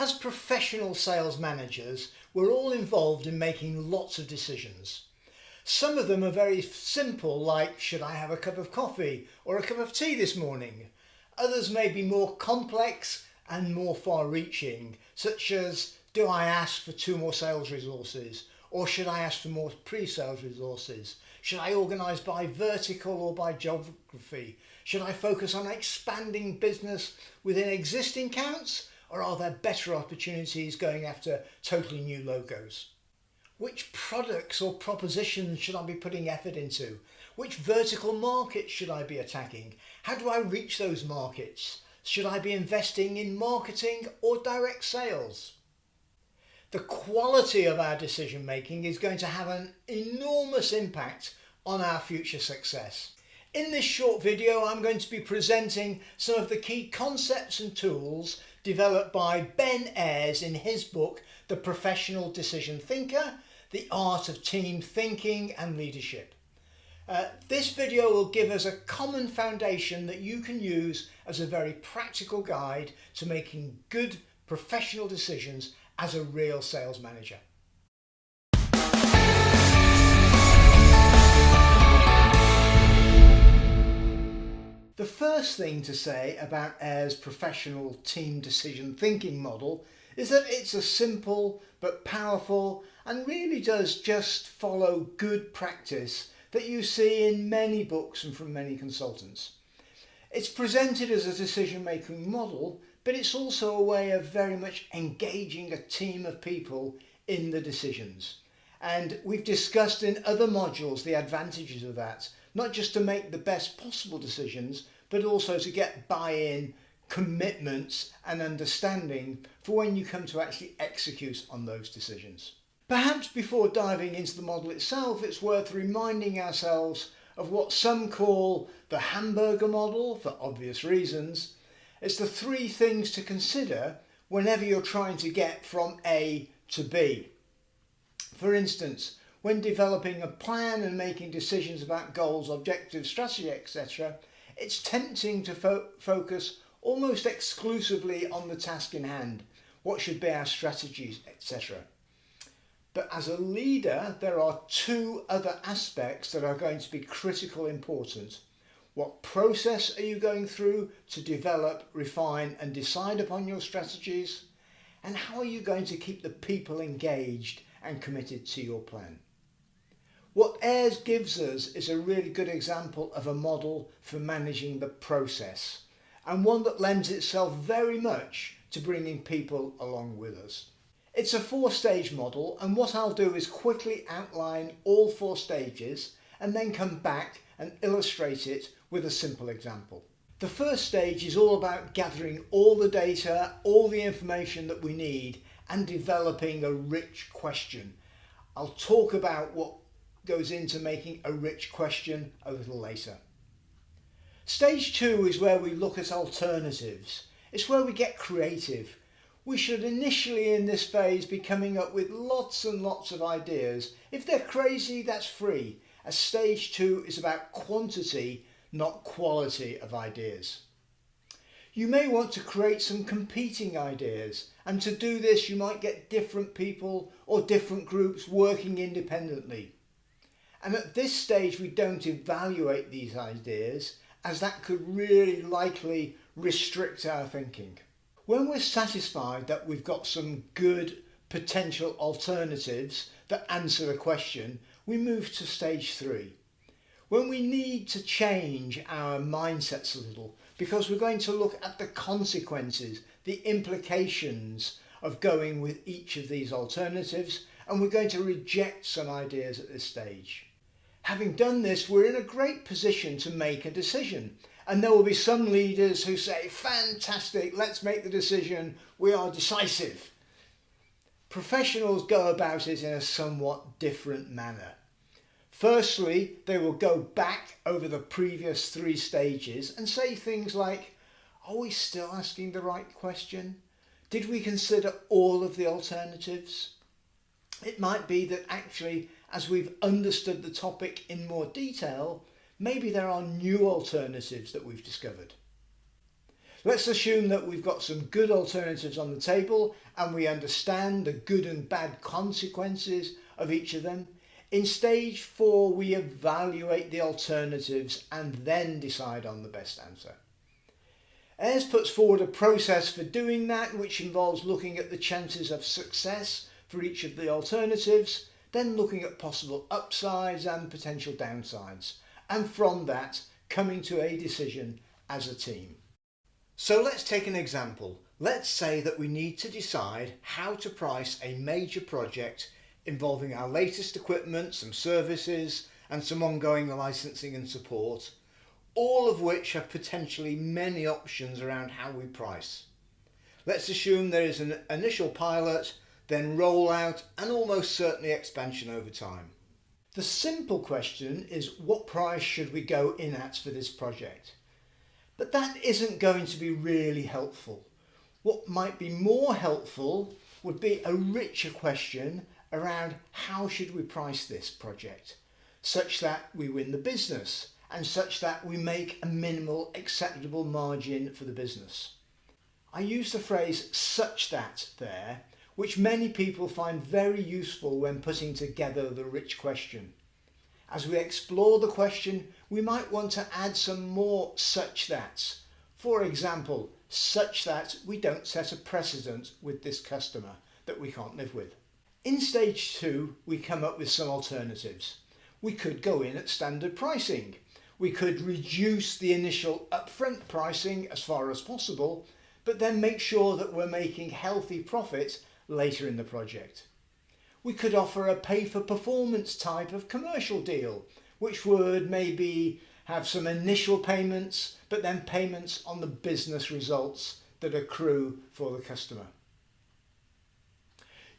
As professional sales managers, we're all involved in making lots of decisions. Some of them are very simple, like should I have a cup of coffee or a cup of tea this morning? Others may be more complex and more far-reaching, such as do I ask for 2 more sales resources, or should I ask for more pre-sales resources? Should I organise by vertical or by geography? Should I focus on expanding business within existing accounts, or are there better opportunities going after totally new logos? Which products or propositions should I be putting effort into? Which vertical markets should I be attacking? How do I reach those markets? Should I be investing in marketing or direct sales? The quality of our decision making is going to have an enormous impact on our future success. In this short video, I'm going to be presenting some of the key concepts and tools developed by Ben Heirs in his book, The Professional Decision Thinker, The Art of Team Thinking and Leadership. This video will give us a common foundation that you can use as a very practical guide to making good professional decisions as a real sales manager. The first thing to say about Heirs' professional team decision thinking model is that it's a simple but powerful and really does just follow good practice that you see in many books and from many consultants. It's presented as a decision-making model, but it's also a way of very much engaging a team of people in the decisions. And we've discussed in other modules the advantages of that, not just to make the best possible decisions, but also to get buy-in, commitments and understanding for when you come to actually execute on those decisions. Perhaps before diving into the model itself, it's worth reminding ourselves of what some call the hamburger model for obvious reasons. It's the 3 things to consider whenever you're trying to get from A to B. For instance, when developing a plan and making decisions about goals, objectives, strategy, etc., it's tempting to focus almost exclusively on the task in hand. What should be our strategies, etc. But as a leader, there are 2 other aspects that are going to be critical important. What process are you going through to develop, refine and decide upon your strategies? And how are you going to keep the people engaged and committed to your plan? What Heirs gives us is a really good example of a model for managing the process, and one that lends itself very much to bringing people along with us. It's a 4-stage model, and what I'll do is quickly outline all 4 stages and then come back and illustrate it with a simple example. The first stage is all about gathering all the data, all the information that we need and developing a rich question. I'll talk about what goes into making a rich question a little later. Stage 2 is where we look at alternatives. It's where we get creative. We should initially in this phase be coming up with lots and lots of ideas. If they're crazy, that's free, as stage 2 is about quantity, not quality of ideas. You may want to create some competing ideas, and to do this you might get different people or different groups working independently. And at this stage we don't evaluate these ideas, as that could really likely restrict our thinking. When we're satisfied that we've got some good potential alternatives that answer the question, we move to stage 3. When we need to change our mindsets a little, because we're going to look at the consequences, the implications of going with each of these alternatives, and we're going to reject some ideas at this stage. Having done this, we're in a great position to make a decision. And there will be some leaders who say, fantastic, let's make the decision, we are decisive. Professionals go about it in a somewhat different manner. Firstly, they will go back over the previous 3 stages and say things like, are we still asking the right question? Did we consider all of the alternatives? It might be that actually, as we've understood the topic in more detail, maybe there are new alternatives that we've discovered. Let's assume that we've got some good alternatives on the table and we understand the good and bad consequences of each of them. In stage 4, we evaluate the alternatives and then decide on the best answer. Ayres puts forward a process for doing that, which involves looking at the chances of success for each of the alternatives, then looking at possible upsides and potential downsides, and from that coming to a decision as a team. So let's take an example. Let's say that we need to decide how to price a major project involving our latest equipment, some services, and some ongoing licensing and support, all of which have potentially many options around how we price. Let's assume there is an initial pilot, then rollout, and almost certainly expansion over time. The simple question is, what price should we go in at for this project? But that isn't going to be really helpful. What might be more helpful would be a richer question around how should we price this project, such that we win the business and such that we make a minimal acceptable margin for the business. I use the phrase "such that" there, which many people find very useful when putting together the rich question. As we explore the question, we might want to add some more such that's. For example, such that we don't set a precedent with this customer that we can't live with. In stage 2, we come up with some alternatives. We could go in at standard pricing. We could reduce the initial upfront pricing as far as possible, but then make sure that we're making healthy profit later in the project. We could offer a pay-for-performance type of commercial deal, which would maybe have some initial payments, but then payments on the business results that accrue for the customer.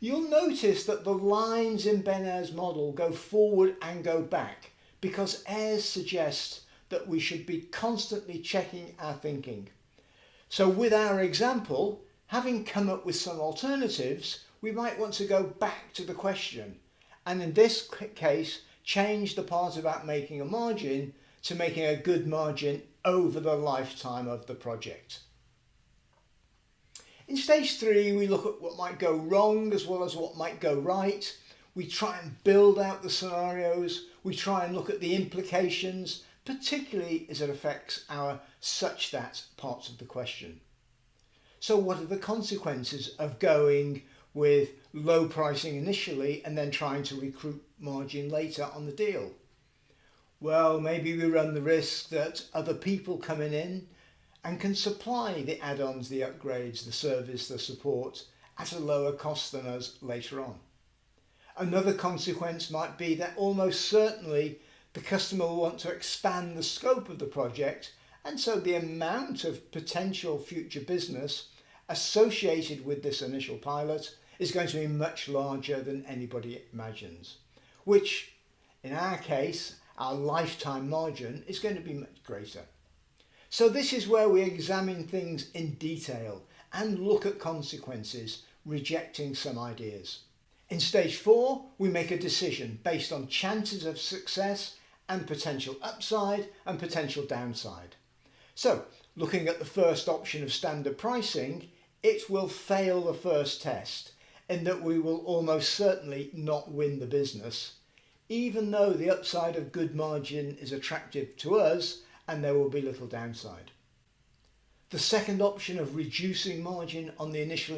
You'll notice that the lines in Ben Heirs' model go forward and go back because Ayres suggests that we should be constantly checking our thinking. So with our example, having come up with some alternatives, we might want to go back to the question, and in this case change the part about making a margin to making a good margin over the lifetime of the project. In stage 3, we look at what might go wrong as well as what might go right. We try and build out the scenarios. We try and look at the implications, particularly as it affects our such that parts of the question. So what are the consequences of going with low pricing initially and then trying to recruit margin later on the deal? Well, maybe we run the risk that other people coming in and can supply the add-ons, the upgrades, the service, the support at a lower cost than us later on. Another consequence might be that almost certainly the customer will want to expand the scope of the project, and so the amount of potential future business associated with this initial pilot is going to be much larger than anybody imagines, which in our case, our lifetime margin is going to be much greater. So this is where we examine things in detail and look at consequences, rejecting some ideas. In stage 4, we make a decision based on chances of success and potential upside and potential downside. So, looking at the first option of standard pricing, it will fail the first test in that we will almost certainly not win the business, even though the upside of good margin is attractive to us and there will be little downside. The second option of reducing margin on the initial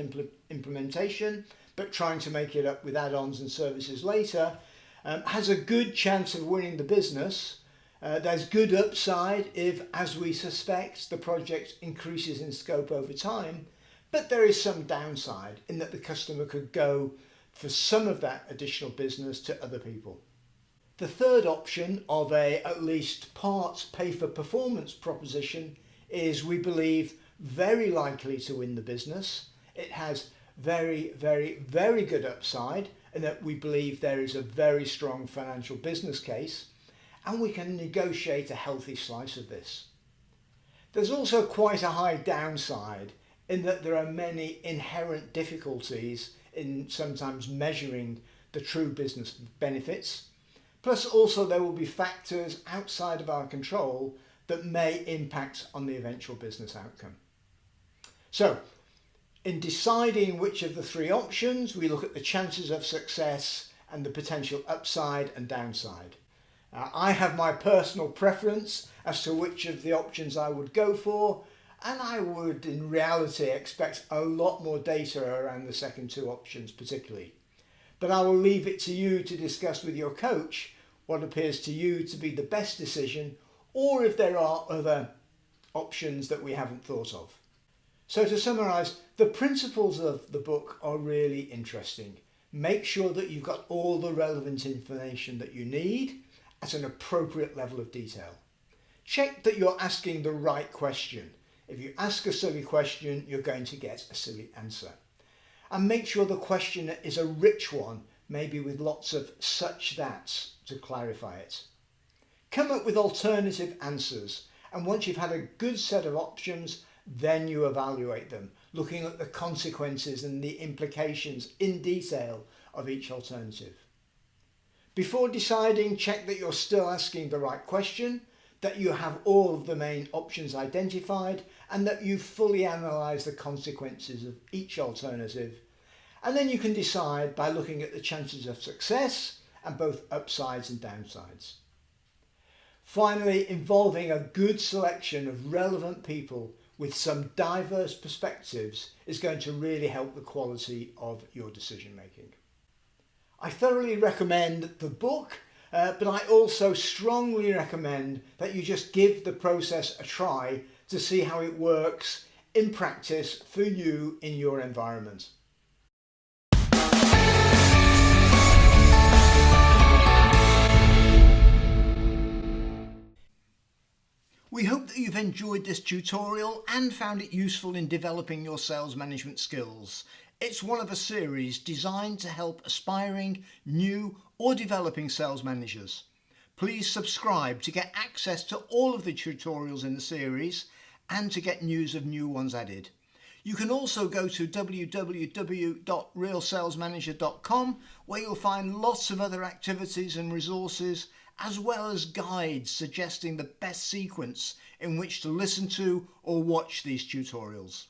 implementation but trying to make it up with add-ons and services later has a good chance of winning the business. There's good upside if, as we suspect, the project increases in scope over time, but there is some downside in that the customer could go for some of that additional business to other people. The third option of a at least part pay-for-performance proposition is, we believe, very likely to win the business. It has very, very, very good upside and that we believe there is a very strong financial business case, and we can negotiate a healthy slice of this. There's also quite a high downside in that there are many inherent difficulties in sometimes measuring the true business benefits. Plus also there will be factors outside of our control that may impact on the eventual business outcome. So, in deciding which of the three options, we look at the chances of success and the potential upside and downside. I have my personal preference as to which of the options I would go for, and I would in reality expect a lot more data around the second two options particularly. But I will leave it to you to discuss with your coach what appears to you to be the best decision, or if there are other options that we haven't thought of. So to summarise, the principles of the book are really interesting. Make sure that you've got all the relevant information that you need at an appropriate level of detail. Check that you're asking the right question. If you ask a silly question, you're going to get a silly answer. And make sure the question is a rich one, maybe with lots of such that's to clarify it. Come up with alternative answers, and once you've had a good set of options, then you evaluate them, looking at the consequences and the implications in detail of each alternative. Before deciding, check that you're still asking the right question, that you have all of the main options identified, and that you've fully analysed the consequences of each alternative. And then you can decide by looking at the chances of success and both upsides and downsides. Finally, involving a good selection of relevant people with some diverse perspectives is going to really help the quality of your decision making. I thoroughly recommend the book, but I also strongly recommend that you just give the process a try to see how it works in practice for you in your environment. We hope that you've enjoyed this tutorial and found it useful in developing your sales management skills. It's one of a series designed to help aspiring, new or developing sales managers. Please subscribe to get access to all of the tutorials in the series and to get news of new ones added. You can also go to www.realsalesmanager.com, where you'll find lots of other activities and resources, as well as guides suggesting the best sequence in which to listen to or watch these tutorials.